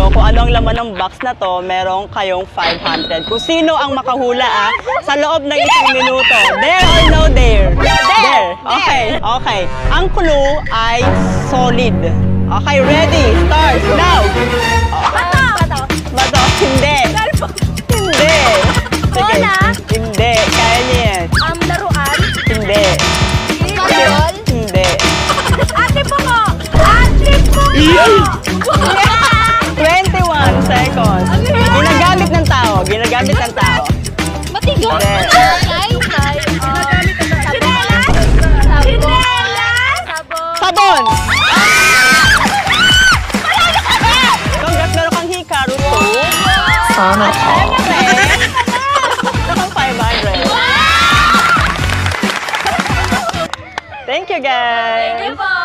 nyo kung ano ang laman ng box na to, meron kayong 500. Kung sino ang makahula sa loob ng isang minuto. Dare or no dare? Dare. Okay, okay. Ang clue ay solid. Okay, ready? Start now. Bato. Hindi. Hindi. Bola? Hindi. Kaya niya yan. Laruan? Hindi. Karol? Hindi. Ate Bungo! Ate Bungo! 21 seconds. Ginagamit ng tao. Ginagamit ng tao. Matigas? Hindi. Nay? Sinelas? Sinelas? Sabon! Congrats, meron kang hikaru 2. Sana all. Nakang 500. Thank you, guys. Thank you po!